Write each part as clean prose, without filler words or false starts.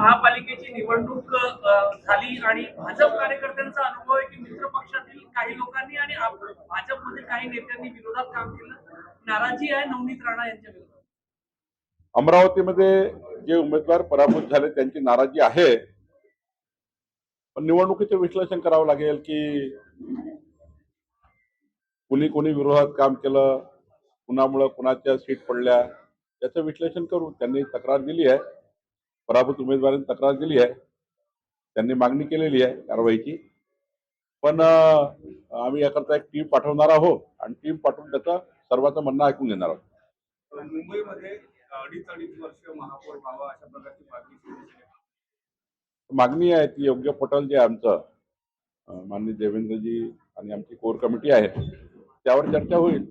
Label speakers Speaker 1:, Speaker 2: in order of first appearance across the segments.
Speaker 1: महापालिकेची निवडणूक झाली आणि भाजप कार्यकर्त्यांचा अनुभव आहे की मित्र पक्षातील काही लोकांनी आणि भाजपमधील काही नेत्यांनी विरोधात काम केलं. नाराजी आहे नवनीत राणा यांच्या विरोधात.
Speaker 2: अमरावतीमध्ये जे उमेदवार पराभूत झाले त्यांची नाराजी आहे, पण निवडणुकीचे विश्लेषण करावं लागेल की कुणी कोणी विरोधात काम केलं, कुणामुळं कुणाच्या सीट पडल्या, याचं विश्लेषण करू. त्यांनी तक्रार दिली आहे, पराभूत उमेदवारांनी तक्रार दिली आहे, त्यांनी मागणी केलेली आहे कारवाईची. पण आम्ही याकरता एक टीम पाठवणार आहोत आणि टीम पाठवून त्याचं सर्वांचं म्हणणं ऐकून घेणार आहोत.
Speaker 3: मुंबईमध्ये अडीच वर्ष महापौर व्हावा अशा प्रकारची
Speaker 2: मागणी आहे ती योग्य पटेल जे आमचं माननीय देवेंद्रजी आणि आमची कोर कमिटी आहे त्यावर चर्चा होईल.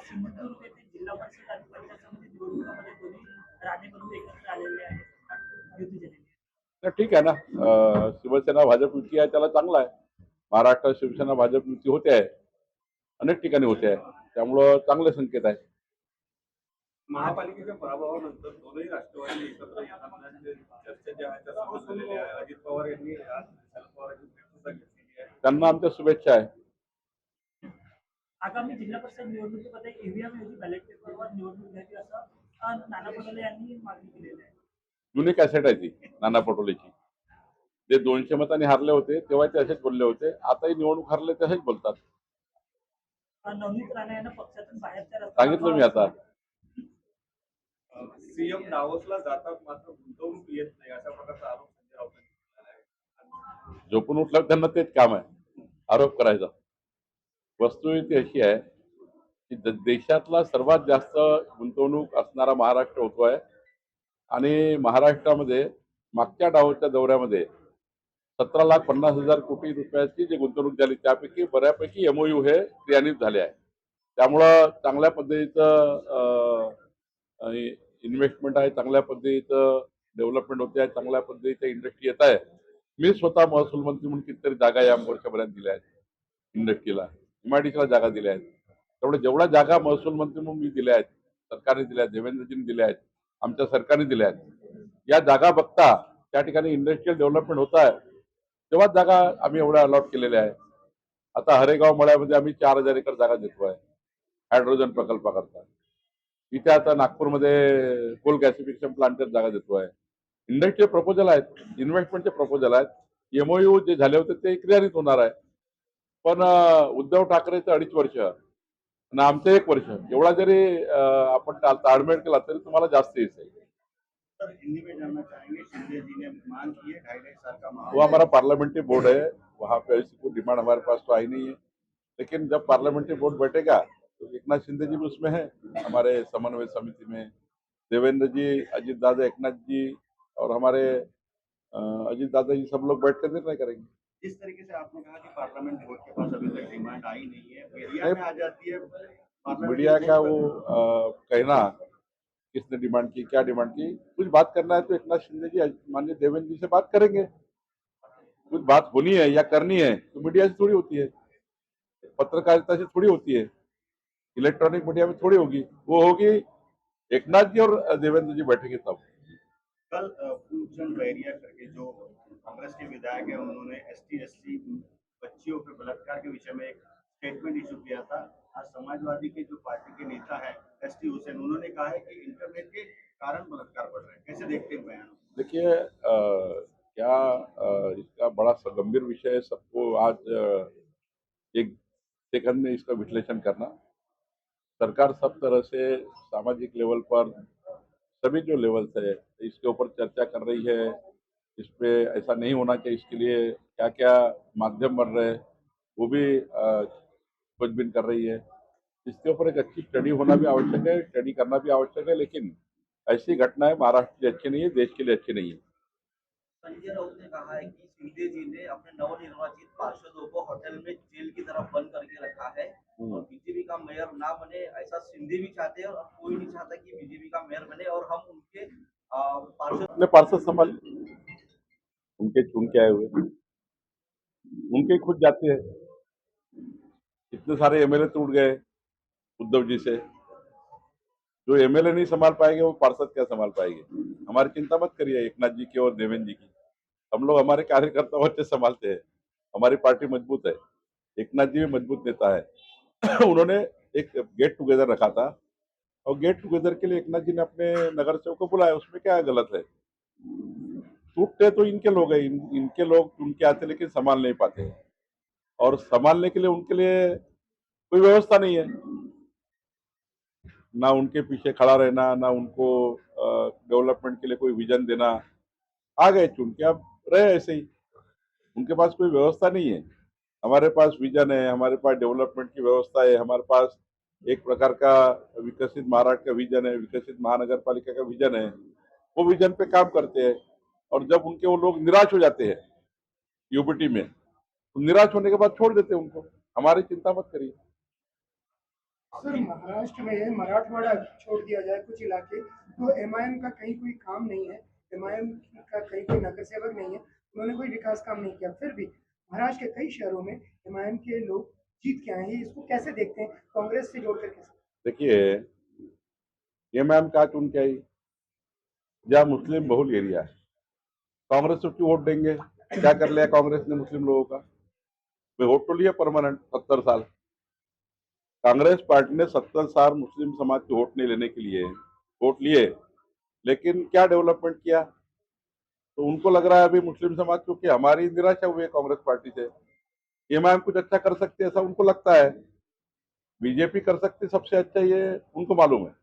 Speaker 1: सिंधुदुर्ग येथे जिल्हा परिषद आणि पंचायत समिती निवडणुकांमध्ये दोन्ही राणेबंधू एकत्र आलेले आहेत. युती झालेली आहे.
Speaker 2: तर ठीक आहे ना, शिवसेना भाजप युती आहे त्याला चांगला आहे. महाराष्ट्रात शिवसेना भाजप युती होते आहे, अनेक ठिकाणी होते आहे, त्यामुळं चांगले संकेत आहे.
Speaker 3: महापालिकेच्या पराभवानंतर दोनही राष्ट्रवादी एकत्र येण्याची चर्चा जी आहे त्या सुरू झालेली आहे. अजित पवार यांनी शरद पवारांची भेट सुद्धा घेतलेली आहे.
Speaker 2: त्यांना आमच्या शुभेच्छा आहे.
Speaker 1: आगामी जिल्हा परिषद निवडणुकीमध्ये ईव्हीएम ऐवजी बॅलेट पेपरवर निवडणूक घ्यावी असं नाना पटोले यांनी मागणी केलेली आहे.
Speaker 2: जुनी कॅसेट आहे ती नाना पटोलेची. जे 200 मतांनी हारले होते तेव्हा ते असेच बोलले होते, आताही निवडणूक हारले तसेच बोलतात.
Speaker 1: नवनीत राणा यांना पक्षातून बाहेरच्या
Speaker 2: सांगितलं मी आता.
Speaker 3: सीएम डावोसला जातात मात्र गुंतवणूक येत नाही अशा प्रकारचा आरोप संजय राऊत यांनी केला आहे.
Speaker 2: झोपून उठल्यावर त्यांना तेच काम आहे, आरोप करायचा. वस्तुस्थिती अशी आहे की देशातला सर्वात जास्त गुंतवणूक असणारा महाराष्ट्र होतोय आणि महाराष्ट्रामध्ये मागच्या डावच्या दौऱ्यामध्ये 17,50,000 कोटी रुपयाची जी गुंतवणूक झाली त्यापैकी बऱ्यापैकी एमओयू हे क्रियान्वित झाले आहे. त्यामुळं चांगल्या पद्धतीचं इन्व्हेस्टमेंट आहे, चांगल्या पद्धतीचं डेव्हलपमेंट होते आहे, चांगल्या पद्धतीचं इंडस्ट्री येत आहे. मी स्वतः महसूल मंत्री म्हणून कितीतरी जागा या वर्षभरात दिल्या आहेत इंडस्ट्रीला, एमआयडीसीला जागा दिल्या आहेत. त्यामुळे जेवढ्या जागा महसूल मंत्री म्हणून मी दिल्या आहेत, सरकारने दिल्या आहेत, देवेंद्रजींनी दिल्या आहेत, आमच्या सरकारने दिल्या आहेत. या जागा बघता त्या ठिकाणी इंडस्ट्रियल डेव्हलपमेंट होत आहे, तेव्हाच जागा आम्ही एवढ्या अलॉट केलेल्या आहे. आता हरेगाव मळ्यामध्ये आम्ही 4,000 एकर जागा देतोय हायड्रोजन प्रकल्पाकरता. इथे आता नागपूरमध्ये कोल गॅसिफिकेशन प्लांटच्या जागा देतोय. इंडस्ट्रियल प्रपोजल आहेत, इन्व्हेस्टमेंटचे प्रपोजल आहेत. एमओयू जे झाले होते ते क्रियान्वित होणार आहे. पण उद्धव ठाकरेचं 2.5 वर्ष आणि आमचं 1 वर्ष एवढा जरी आपण ताळमेळ केला तरी तुम्हाला जास्त येईल.
Speaker 3: सर हिंदी में जानना चाहेंगे, शिंदे जी ने मांग की है 2.5 साल का
Speaker 2: वो हमारा पार्लियामेंट्री बोर्ड है, वहाँ पे ऐसी कोई डिमांड हमारे पास तो आई नहीं है, लेकिन जब पार्लियामेंट्री बोर्ड बैठेगा तो एकनाथ शिंदे जी भी उसमें है, हमारे समन्वय समिति में देवेंद्र जी, अजीत दादा, एकनाथ जी और हमारे अजीत दादा जी सब लोग बैठ कर निर्णय करेंगे.
Speaker 3: जिस तरीके से आपने कहा कि पार्लियामेंट बोर्ड के पास अभी तक डिमांड आई नहीं है, मीडिया में आ जाती है.
Speaker 2: मीडिया का वो कहना किसने डिमांड की, क्या डिमांड की, कुछ बात करना है तो एकनाथ शिंदे जी माननीय देवेंद्र जी से बात करेंगे. कुछ बात होनी है या करनी है तो मीडिया से थोड़ी होती है, पत्रकारिता से थोड़ी होती है, इलेक्ट्रॉनिक मीडिया में थोड़ी होगी. वो होगी एकनाथ जी और देवेंद्र जी बैठेंगे तब.
Speaker 3: कल फूलचंद बैरिया करके जो कांग्रेस के विधायक है उन्होंने ST/SC बच्चियों पे बलात्कार के विषय में एक स्टेटमेंट इशू किया था. आज समाजवादी के जो पार्टी के नेता है ST हुसैन, उन्होंने कहा है कि इंटरनेट के कारण बलात्कार बढ़ रहे हैं. कैसे देखते हैं बयान?
Speaker 2: देखिए क्या इसका बड़ा गंभीर विषय है. सबको आज एक सेकंड में इसका विश्लेषण करना. सरकार सब तरह से सामाजिक लेवल पर सभी जो लेवल्स है इसके ऊपर चर्चा कर रही है. इस पे ऐसा नहीं होना चाहिए, इसके लिए क्या क्या माध्यम बन रहे हैं वो भी खोजबीन कर रही है. इसके ऊपर एक अच्छी स्टडी होना भी आवश्यक है, स्टडी करना भी आवश्यक है. लेकिन ऐसी घटनाएं महाराष्ट्र के लिए अच्छी नहीं है, देश के लिए अच्छी नहीं है.
Speaker 4: संजय राउत ने कहा है कि शिंदे जी ने अपने नवनिर्वाचित पार्षदों को होटल में जेल की तरफ बंद करके रखा है और बीजेपी का मेयर ना बने ऐसा शिंदे भी चाहते हैं और कोई नहीं चाहता कि बीजेपी का मेयर बने और हम उनके
Speaker 2: अपने पार्षद संभाल उनके चुन के आए हुए उनके खुद जाते हैं. इतने सारे MLA टूट गए उद्धव जी से. जो एमएलए नहीं संभाल पाएंगे वो पार्षद क्या संभाल पाएंगे। हमारी चिंता मत करिए एकनाथ जी की और देवेंद्र जी की, हम लोग हमारे कार्यकर्ता अच्छे संभालते हैं, हमारी पार्टी मजबूत है। एकनाथ जी भी मजबूत नेता है। उन्होंने एक गेट टुगेदर रखा था और गेट टुगेदर के लिए एकनाथ जी ने अपने नगर सेवक को बुलाया, उसमें क्या गलत है। टूटते तो इनके लोग हैं, इनके लोग उनके आते लेकिन संभाल नहीं पाते, और संभालने के लिए उनके लिए कोई व्यवस्था नहीं है, ना उनके पीछे खड़ा रहना, ना उनको डेवलपमेंट के लिए कोई विजन देना। आ गए चुन के, अब रहे ऐसे ही, उनके पास कोई व्यवस्था नहीं है। हमारे पास विजन है, हमारे पास डेवलपमेंट की व्यवस्था है, हमारे पास एक प्रकार का विकसित महाराष्ट्र का विजन है, विकसित महानगर पालिका का विजन है, वो विजन पे काम करते हैं। और जब उनके वो लोग निराश हो जाते हैं यूबीटी में, तो निराश होने के बाद छोड़ देते हैं उनको। हमारी चिंता मत करिए।
Speaker 5: सर, महाराष्ट्र में मराठवाड़ा छोड़ दिया जाए कुछ इलाके, तो एमआईएम का कहीं कोई काम नहीं है, एमआईएम का कहीं कोई नगर सेवक नहीं है, उन्होंने कोई विकास काम नहीं किया, फिर भी महाराष्ट्र के कई शहरों में एमआईएम के लोग जीत के आए हैं। इसको कैसे देखते हैं, कांग्रेस से जोड़ करके?
Speaker 2: देखिए, एमआईएम का चुन के आई, जहाँ मुस्लिम बहुल एरिया है, कांग्रेस को क्यों वोट देंगे? क्या कर लिया कांग्रेस ने मुस्लिम लोगों का? वे वोट तो लिया परमानेंट 70 साल। कांग्रेस पार्टी ने 70 साल मुस्लिम समाज के वोट नहीं लेने के लिए वोट लिए, लेकिन क्या डेवलपमेंट किया? तो उनको लग रहा है अभी मुस्लिम समाज, क्योंकि हमारी निराशा हुई है कांग्रेस पार्टी से, एमआईएम कुछ अच्छा कर सकती है ऐसा उनको लगता है। बीजेपी कर सकती सबसे अच्छा, ये उनको मालूम है,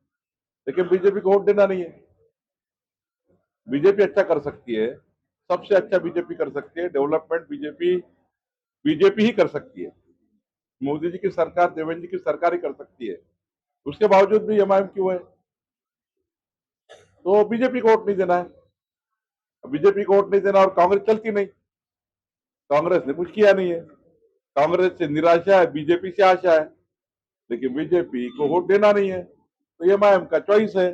Speaker 2: लेकिन बीजेपी को वोट देना नहीं है। बीजेपी अच्छा कर सकती है, सबसे अच्छा बीजेपी कर सकती है, डेवलपमेंट बीजेपी ही कर सकती है। मोदी जी की सरकार, देवेंद्र जी की सरकार ही कर सकती है, उसके बावजूद भी एमआईएम क्यों है? तो बीजेपी को वोट नहीं देना है, बीजेपी को वोट नहीं देना, और कांग्रेस चलती नहीं। कांग्रेस ने कुछ किया नहीं है, कांग्रेस से निराशा है, बीजेपी से आशा है, लेकिन बीजेपी को वोट देना नहीं है। तो एमआईएम का चॉइस है,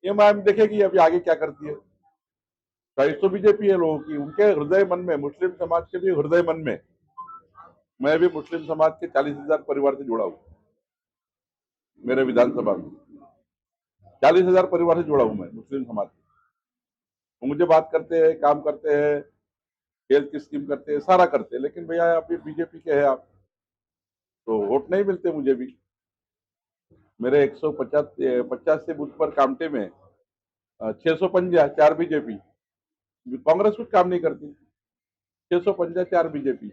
Speaker 2: एमआईएम देखेगी अभी आगे क्या करती है। चॉइस तो बीजेपी है लोगों की, उनके हृदय मन में, मुस्लिम समाज के भी हृदय मन में। मैं भी मुस्लिम समाज के 40,000 परिवार से जुड़ा हूं, मेरे विधानसभा में 40,000 परिवार से जुड़ा हूं मैं मुस्लिम समाज से। तो मुझे बात करते हैं, काम करते हैं, हेल्थ की स्कीम करते हैं, सारा करते हैं, लेकिन भैया अभी बीजेपी के हैं आप, तो वोट नहीं मिलते मुझे भी। मेरे 150 से बूथ पर कामटे में 650 4 बीजेपी, कांग्रेस कुछ काम नहीं करती। 650 4 बीजेपी,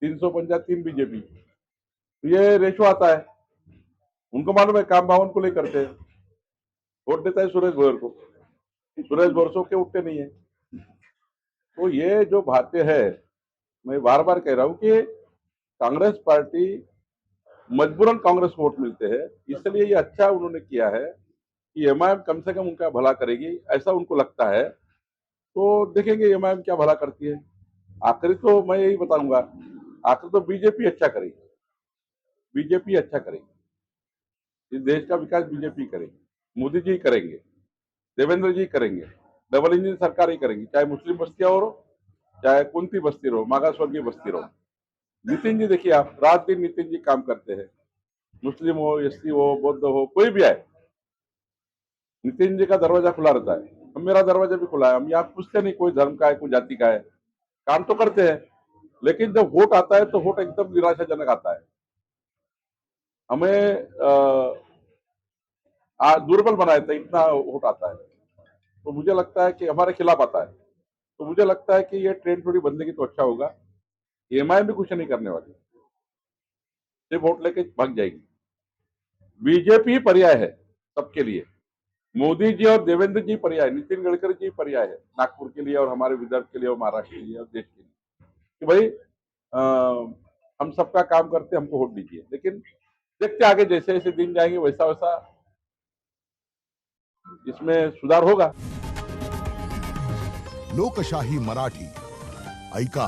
Speaker 2: 350 3 बीजेपी, ये रेशो आता है। उनको मालूम है काम भावन को नहीं करते, वोट देता है सुरेश भोयर को, सुरेश भोर के उठते नहीं है। तो ये जो बातें है, मैं बार बार कह रहा हूं कि कांग्रेस पार्टी मजबूरन कांग्रेस को वोट मिलते हैं, इसलिए ये अच्छा उन्होंने किया है कि एमआईएम कम से कम उनका भला करेगी, ऐसा उनको लगता है। तो देखेंगे एमआईएम क्या भला करती है। आखिरी तो मैं यही बताऊंगा, आखिर तो बीजेपी अच्छा करेगी, बीजेपी अच्छा करेगी, इस देश का विकास बीजेपी करेगी, मोदी जी करेंगे, देवेंद्र जी करेंगे, डबल इंजन सरकार ही करेंगी, चाहे मुस्लिम बस्तियां हो, चाहे कुंती बस्ती रहो, मागासवर्गीय बस्ती रहो। नितिन जी देखिए आप, रात दिन नितिन जी काम करते हैं, मुस्लिम हो, एससी हो, बौद्ध हो, कोई भी आए, नितिन जी का दरवाजा खुला रहता है। हम, मेरा दरवाजा भी खुला है, हम यहाँ पूछते नहीं कोई धर्म का है, कोई जाति का है, काम तो करते हैं, लेकिन जब वोट आता है तो वोट एकदम निराशाजनक आता है, हमें दुर्बल बना देता है, इतना वोट आता है। तो मुझे लगता है कि हमारे खिलाफ आता है, तो मुझे लगता है कि ये ट्रेन थोड़ी बंदेगी तो अच्छा होगा। एमआईएम भी कुछ नहीं करने वाली, सिर्फ वोट लेके भाग जाएगी। बीजेपी ही पर्याय है सबके लिए, मोदी जी और देवेंद्र जी पर्याय, नितिन गडकरी जी पर्याय है नागपुर के लिए और हमारे विदर्भ के लिए और महाराष्ट्र के लिए और देश के लिए, कि भाई हम सबका काम करते, हमको वोट दीजिए। लेकिन देखते आगे जैसे जैसे दिन जाएंगे वैसा वैसा इसमें सुधार होगा।
Speaker 6: लोकशाही मराठी ऐका,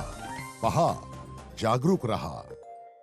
Speaker 6: पहा, जागरूक रहा।